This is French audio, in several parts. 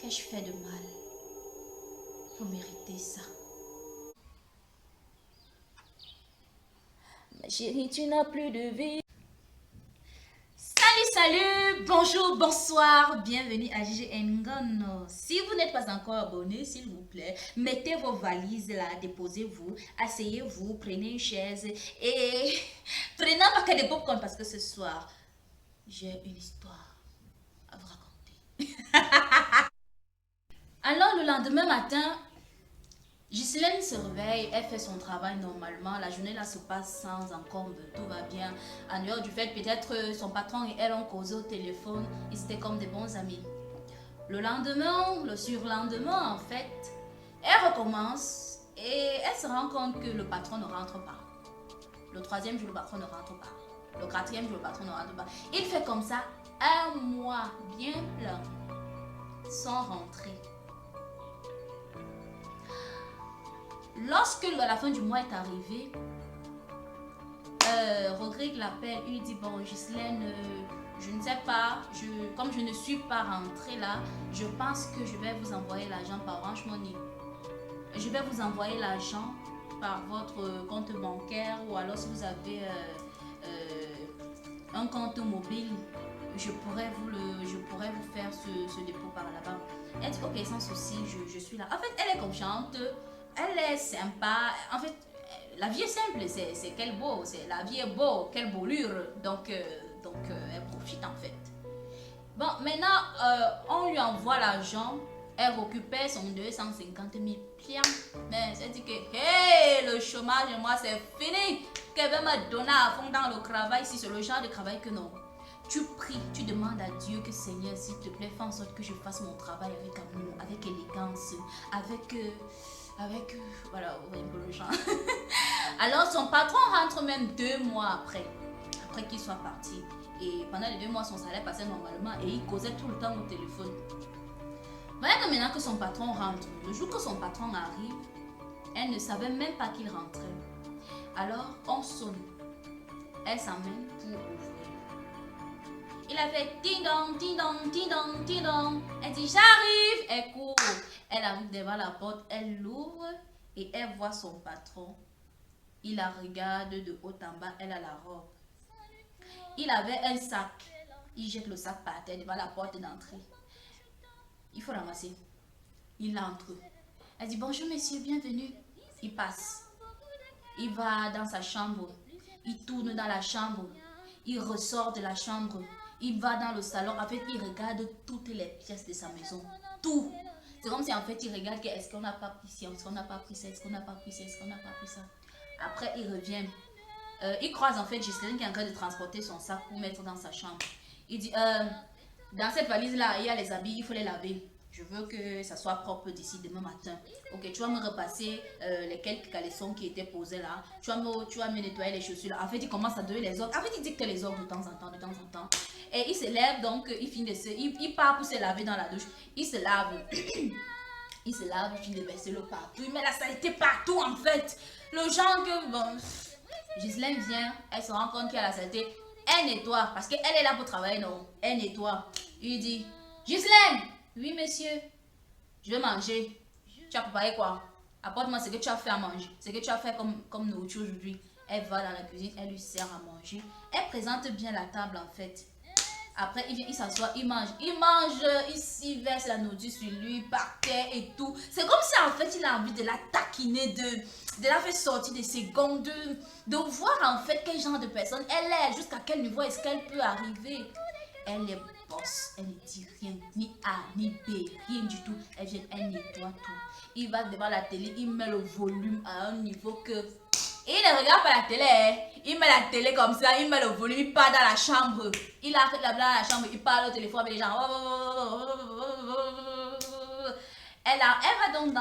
Qu'ai-je fait de mal pour mériter ça? Ma chérie, tu n'as plus de vie. Salut, bonjour, bonsoir, bienvenue à Gigi Ngono. Si vous n'êtes pas encore abonné, s'il vous plaît, mettez vos valises là, déposez-vous, asseyez-vous, prenez une chaise et prenez pas que des popcorn parce que ce soir, j'ai une histoire à vous raconter. Alors le lendemain matin, Ghislaine se réveille, elle fait son travail normalement, la journée là se passe sans encombre, tout va bien. En dehors du fait, peut-être son patron et elle ont causé au téléphone, ils étaient comme des bons amis. Le lendemain, le surlendemain en fait, elle recommence et elle se rend compte que le patron ne rentre pas. Le troisième jour, le patron ne rentre pas. Le quatrième jour, le patron ne rentre pas. Il fait comme ça un mois bien plein, sans rentrer. Lorsque la fin du mois est arrivée, Rodrigue l'appelle, il dit bon Ghislaine, je ne sais pas, comme je ne suis pas rentrée là, je pense que je vais vous envoyer l'argent par Orange Money. Je vais vous envoyer l'argent par votre compte bancaire ou alors si vous avez un compte mobile, je pourrais vous faire ce dépôt par là-bas. Elle dit ok sans souci, je suis là. En fait elle est confiante. Elle est sympa. En fait, la vie est simple. C'est quel beau. La vie est beau. Quelle beaulure. Donc, elle profite en fait. Bon, maintenant, on lui envoie l'argent. Elle récupère son 250 000 pieds. Mais elle dit que, hey, le chômage, moi, c'est fini. Qu'elle veut me donner à fond dans le travail. Si c'est le genre de travail que non. Tu pries, tu demandes à Dieu que Seigneur, s'il te plaît, fais en sorte que je fasse mon travail avec amour, avec élégance, avec voilà, vous voyez un peu le genre. Alors son patron rentre même 2 mois après qu'il soit parti. Et pendant les 2 mois, son salaire passait normalement et il causait tout le temps au téléphone. Voilà que maintenant que son patron rentre, le jour que son patron arrive, elle ne savait même pas qu'il rentrait. Alors on sonne. Elle s'emmène pour ouvrir. Il a fait ding-dong, ding-dong, ding-dong, ding-dong. Elle dit j'arrive. Elle court. Elle arrive devant la porte. Elle l'ouvre et elle voit son patron. Il la regarde de haut en bas. Elle a la robe. Il avait un sac. Il jette le sac par terre devant la porte d'entrée. Il faut ramasser. Il entre. Elle dit bonjour monsieur, bienvenue. Il passe. Il va dans sa chambre. Il tourne dans la chambre. Il ressort de la chambre. Il va dans le salon, en fait, il regarde toutes les pièces de sa maison. Tout. C'est comme si, en fait, il regarde que est-ce qu'on n'a pas pris ci, est-ce qu'on n'a pas pris ça, est-ce qu'on n'a pas pris ça, est-ce qu'on n'a pas pris ça. Après, il revient. Il croise, en fait, Ghislaine qui est en train de transporter son sac pour mettre dans sa chambre. Il dit, dans cette valise-là, il y a les habits, il faut les laver. Je veux que ça soit propre d'ici demain matin. Ok, tu vas me repasser les quelques caleçons qui étaient posés là. Tu vas me nettoyer les chaussures là. En fait, il commence à donner les ordres. En fait, il dicte les ordres de temps en temps, de temps en temps. Et il se lève donc, il finit de il part pour se laver dans la douche. Il se lave. Il se lave, il finit de verser l'eau partout. Il met la saleté partout en fait. Le genre que, bon, Ghislaine vient, elle se rend compte qu'il y a la saleté. Elle nettoie, parce qu'elle est là pour travailler, non. Elle nettoie. Il dit, Ghislaine! Oui, monsieur. Je vais manger. Tu as préparé quoi? Apporte-moi ce que tu as fait à manger. Ce que tu as fait comme nourriture aujourd'hui. Elle va dans la cuisine, elle lui sert à manger. Elle présente bien la table en fait. Après, il vient, il s'assoit, il mange. Il verse la nourriture sur lui, par terre et tout. C'est comme si en fait, il a envie de la taquiner, de la faire sortir de ses gonds, de voir en fait quel genre de personne elle est, jusqu'à quel niveau est-ce qu'elle peut arriver. Elle est boss, elle ne dit rien, ni A, ni B, rien du tout. Elle vient, elle nettoie tout. Il va devant la télé, il met le volume à un niveau que... Il ne regarde pas la télé, hein. Il met la télé comme ça, il met le volume, il part dans la chambre. Il arrête la blague dans la chambre, il parle au téléphone avec les gens. Elle va donc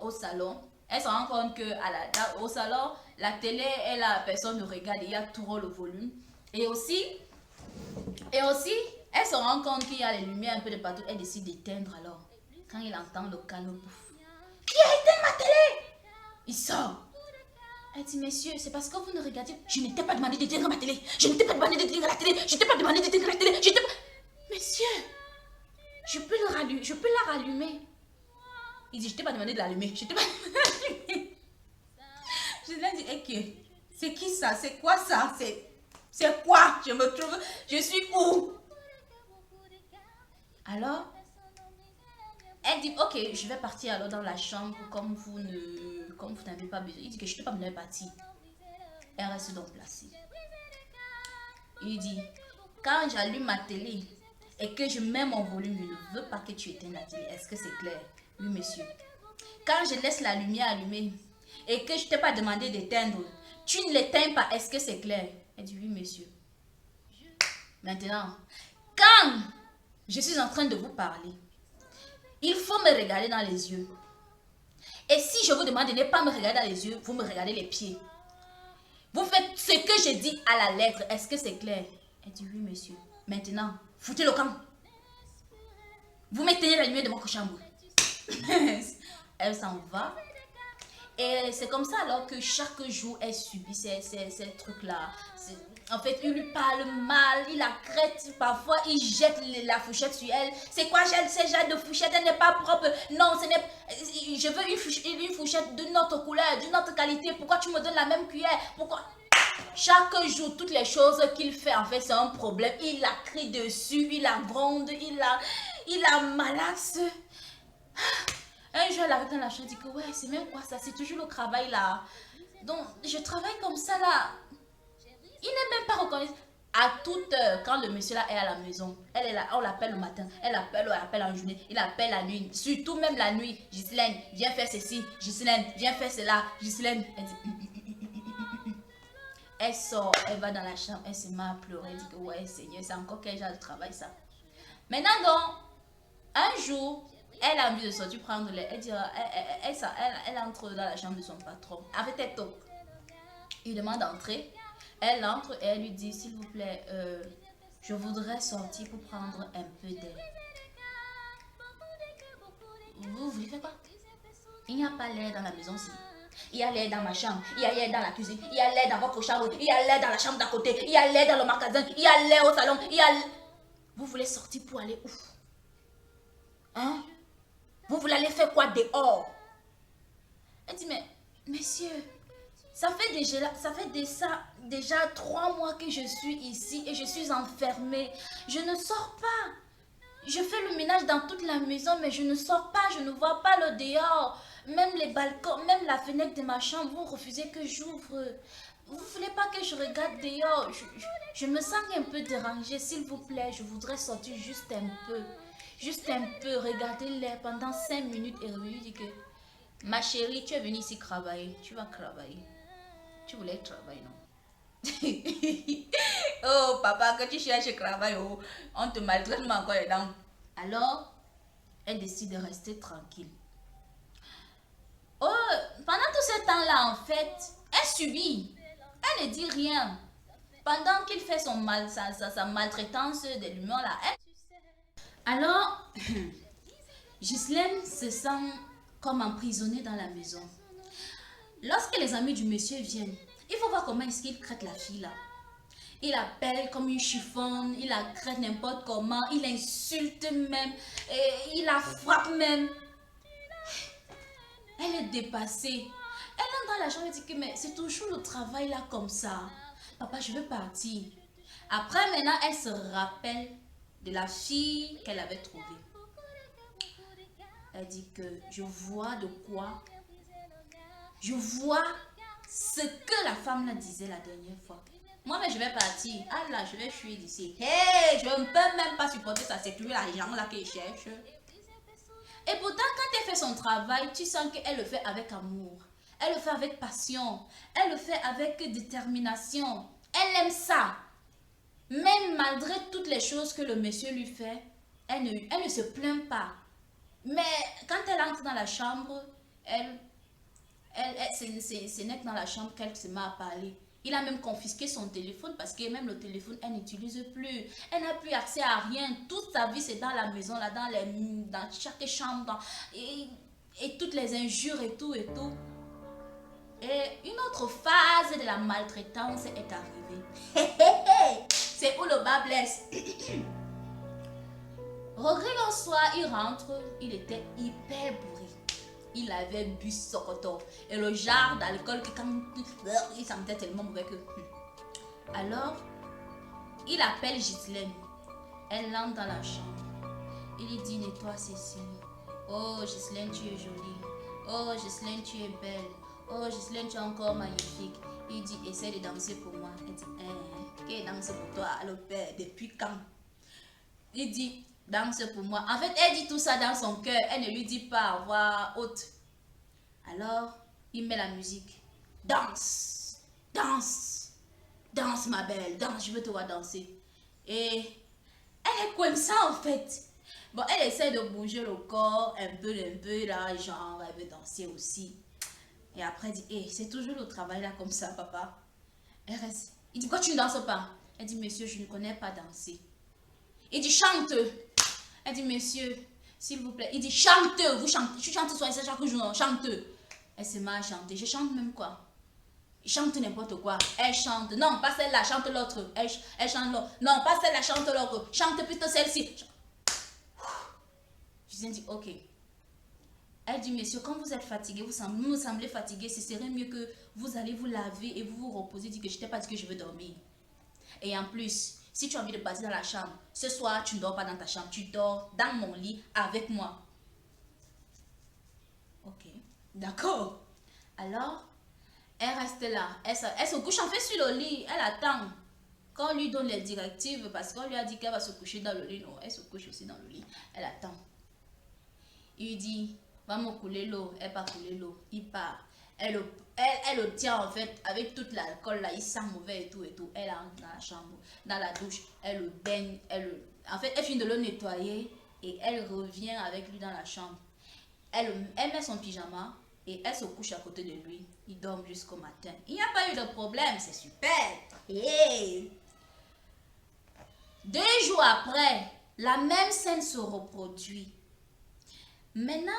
au salon. Elle se rend compte que au salon, la télé et la personne ne regarde, il y a trop le volume. Et aussi, elle se rend compte qu'il y a les lumières un peu de partout. Elle décide d'éteindre alors. Quand il entend le calme, pouf. Qui a éteint ma télé? Il sort. Elle dit, monsieur, c'est parce que vous ne regardez. Je ne t'ai pas demandé d'éteindre ma télé. Je ne t'ai pas demandé d'éteindre la télé. Je ne t'ai pas demandé d'éteindre la télé. Monsieur, je peux la rallumé. Il dit, je t'ai pas demandé de l'allumer. Je t'ai pas demandé de l'allumer. Je lui ai dit, ok, c'est qui ça? C'est quoi ça? C'est quoi? Je me trouve, je suis où? Alors, elle dit, ok, je vais partir alors dans la chambre comme vous n'avez pas besoin. Il dit que je ne peux pas me partir. Elle reste donc placée. Il dit, quand j'allume ma télé et que je mets mon volume, je ne veux pas que tu éteignes la télé. Est-ce que c'est clair? Oui, monsieur. Quand je laisse la lumière allumée et que je ne t'ai pas demandé d'éteindre, tu ne l'éteins pas. Est-ce que c'est clair? Elle dit, oui, monsieur. Maintenant, quand je suis en train de vous parler, il faut me regarder dans les yeux. Et si je vous demande de ne pas me regarder dans les yeux, vous me regardez les pieds. Vous faites ce que je dis à la lettre. Est-ce que c'est clair? Elle dit oui, monsieur. Maintenant, foutez le camp. Vous m'éteignez la lumière de votre chambre. Elle s'en va. Et c'est comme ça alors que chaque jour, elle subit ces trucs-là. En fait, il lui parle mal, il la crête. Parfois, il jette la fourchette sur elle. C'est quoi, ces jets de fourchette? Elle n'est pas propre. Non, ce n'est. Je veux une fourchette d'une autre couleur, d'une autre qualité. Pourquoi tu me donnes la même cuillère? Pourquoi? Chaque jour, toutes les choses qu'il fait, en fait, c'est un problème. Il la crie dessus, il la gronde, il la malaxe. Un jour, elle arrive dans la chambre, dit que ouais, c'est même quoi ça? C'est toujours le travail là. Donc, je travaille comme ça là. Il n'est même pas reconnu. À toute heure, quand le monsieur là est à la maison, elle est là, on l'appelle le matin, elle l'appelle en journée, il appelle la nuit, surtout même la nuit. Ghislaine, viens faire ceci. Ghislaine, viens faire cela. Ghislaine, elle dit. Elle sort, elle va dans la chambre, elle se met à pleurer, elle dit que ouais, Seigneur, c'est encore quel genre de travail ça. Maintenant donc, un jour, elle a envie de sortir prendre l'air. Elle dit, elle entre dans la chambre de son patron. En fait, elle toque. Il demande d'entrer. Elle entre et elle lui dit, s'il vous plaît, je voudrais sortir pour prendre un peu d'air. Vous voulez faire quoi? Il n'y a pas l'air dans la maison ici. Il y a l'air dans ma chambre, il y a l'air dans la cuisine, il y a l'air dans votre chambre, il y a l'air dans la chambre d'à côté, il y a l'air dans le magasin, il y a l'air au salon, il y a... Vous voulez sortir pour aller où? Hein? Vous voulez aller faire quoi dehors? Elle dit, mais monsieur, ça fait déjà 3 mois que je suis ici et je suis enfermée. Je ne sors pas. Je fais le ménage dans toute la maison, mais je ne sors pas, je ne vois pas le dehors. Même les balcons, même la fenêtre de ma chambre, vous refusez que j'ouvre. Vous ne voulez pas que je regarde dehors. Je me sens un peu dérangée, s'il vous plaît. Je voudrais sortir juste un peu. Juste un peu, regarder l'air pendant 5 minutes et revenir dire que ma chérie, tu es venue ici travailler. Tu vas travailler. Tu voulais travailler, non? Oh, papa, quand tu cherches travail, oh, on te maltraite encore les dents. Alors, elle décide de rester tranquille. Oh, pendant tout ce temps-là, en fait, elle subit. Elle ne dit rien. Pendant qu'il fait sa maltraitance des lumières là, Alors, Ghislaine se sent comme emprisonnée dans la maison. Lorsque les amis du monsieur viennent, il faut voir comment est-ce qu'il traite la fille là. Il appelle comme une chiffonne, il la traite n'importe comment, il insulte même, et il la frappe même. Elle est dépassée. Elle entre dans la chambre et dit que mais c'est toujours le travail là comme ça. Papa, je veux partir. Après, maintenant, elle se rappelle de la fille qu'elle avait trouvée. Elle dit que je vois de quoi. Je vois ce que la femme là disait la dernière fois. Moi, mais je vais partir. Ah là, je vais fuir d'ici. Hey, je ne peux même pas supporter ça. C'est toujours l'argent là qu'elle cherche. Et pourtant, quand elle fait son travail, tu sens qu'elle le fait avec amour. Elle le fait avec passion. Elle le fait avec détermination. Elle aime ça. Même malgré toutes les choses que le monsieur lui fait, elle ne se plaint pas. Mais quand elle entre dans la chambre, c'est net dans la chambre qu'elle se met à parler. Il a même confisqué son téléphone parce que même le téléphone, elle n'utilise plus. Elle n'a plus accès à rien. Toute sa vie, c'est dans la maison, là, dans chaque chambre, et toutes les injures et tout et tout. Et une autre phase de la maltraitance est arrivée. C'est où le bas blesse. Progrès en soi, il rentre, il était hyper bourré. Il avait bu Sokoto. Et le genre d'alcool que quand il sentait tellement mauvais que... Alors, il appelle Ghislaine. Elle entre dans la chambre. Il lui dit, nettoie Cécile. Oh, Ghislaine, tu es jolie. Oh, Ghislaine, tu es belle. Oh, Ghislaine, tu es encore magnifique. Il dit, essaie de danser pour moi. Elle dit, qu'elle danse pour toi, alors père, depuis quand? Il dit, danse pour moi. En fait, elle dit tout ça dans son cœur. Elle ne lui dit pas à voix haute. Alors, il met la musique. Danse, danse, danse ma belle, danse, je veux te voir danser. Et elle est comme ça en fait. Bon, elle essaie de bouger le corps un peu là, genre, elle veut danser aussi. Et après, elle dit, hey, c'est toujours le travail là comme ça, papa. Elle reste. Il dit, pourquoi tu ne danses pas? Elle dit, monsieur, je ne connais pas danser. Il dit, chante. Elle dit, monsieur, s'il vous plaît. Il dit, chante, vous chantez. Tu chantes soit chaque jour, chante. Elle se met à chanter. Je chante même quoi? Il chante n'importe quoi. Elle chante. Non, pas celle-là, chante l'autre. Elle chante l'autre. Non, pas celle-là, chante l'autre. Chante plutôt celle-ci. Je lui ai dit, ok. Elle dit, monsieur, quand vous êtes fatigué, vous me semblez fatigué, ce serait mieux que vous allez vous laver et vous vous reposez. Dit que je t'ai pas dit que je veux dormir. Et en plus, si tu as envie de passer dans la chambre, ce soir, tu ne dors pas dans ta chambre, tu dors dans mon lit avec moi. Ok, d'accord. Alors, elle reste là. Elle se couche en fait sur le lit. Elle attend qu'on lui donne les directives parce qu'on lui a dit qu'elle va se coucher dans le lit. Non, elle se couche aussi dans le lit. Elle attend. Il lui dit, va me couler l'eau. Elle va couler l'eau. Il part. Elle le tient en fait avec toute l'alcool là. Il sent mauvais et tout et tout. Elle entre dans la chambre, dans la douche. Elle le baigne. En fait, elle finit de le nettoyer et elle revient avec lui dans la chambre. Elle met son pyjama et elle se couche à côté de lui. Ils dorment jusqu'au matin. Il n'y a pas eu de problème, c'est super. Hey. 2 jours après, la même scène se reproduit. Maintenant,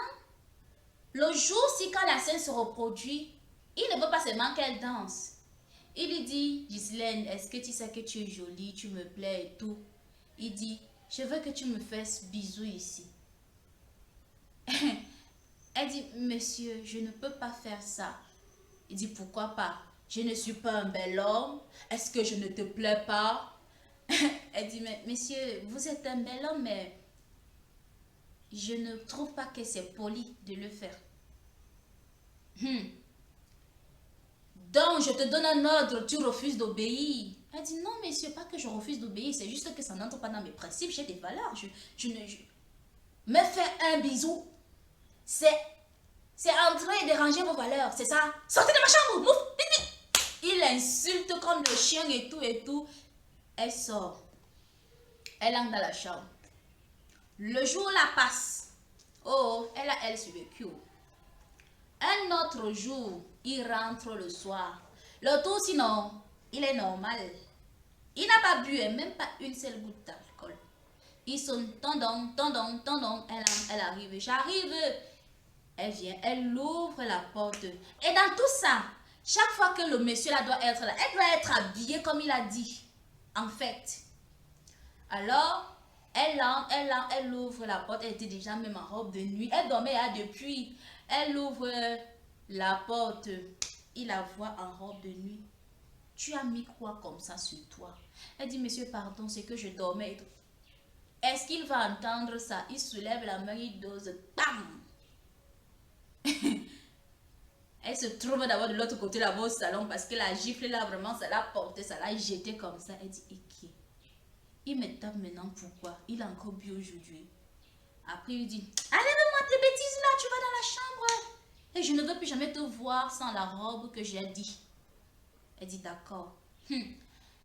le jour-ci, quand la scène se reproduit, il ne veut pas seulement qu'elle danse. Il lui dit, Ghislaine, est-ce que tu sais que tu es jolie, tu me plais et tout. Il dit, je veux que tu me fasses bisous ici. Elle dit, monsieur, je ne peux pas faire ça. Il dit, pourquoi pas? Je ne suis pas un bel homme. Est-ce que je ne te plais pas? Elle dit, mais monsieur, vous êtes un bel homme, mais je ne trouve pas que c'est poli de le faire. Donc, je te donne un ordre, tu refuses d'obéir. Elle dit, non, monsieur, pas que je refuse d'obéir, c'est juste que ça n'entre pas dans mes principes, j'ai des valeurs. Me faire un bisou, c'est entrer et déranger vos valeurs, c'est ça? Sortez de ma chambre, mouf! Il insulte comme le chien et tout et tout. Elle sort. Elle entre dans la chambre. Le jour la passe. Oh, elle a elle sur le cul. Un autre jour, il rentre le soir. Le tout sinon, il est normal. Il n'a pas bu et même pas une seule goutte d'alcool. Il sonne, tendon, tendon, tendon. Elle arrive, j'arrive. Elle vient, elle ouvre la porte. Et dans tout ça, chaque fois que le monsieur là doit être là, elle doit être habillée comme il a dit. En fait. Alors, elle ouvre la porte. Elle était déjà même en robe de nuit. Elle dormait là depuis. Elle ouvre la porte. Il la voit en robe de nuit. Tu as mis quoi comme ça sur toi? Elle dit, monsieur, pardon, c'est que je dormais. Est-ce qu'il va entendre ça? Il soulève la main, il dose. Bam! Elle se trouve d'abord de l'autre côté là-bas au salon parce que la gifle là, vraiment, ça l'a porté, ça l'a jeté comme ça. Elle dit, ok. Il me tape maintenant, pourquoi? Il a encore bu aujourd'hui. Après, il dit, enlève-moi tes bêtises là, tu vas dans la chambre. Et je ne veux plus jamais te voir sans la robe que j'ai dit. Elle dit, d'accord.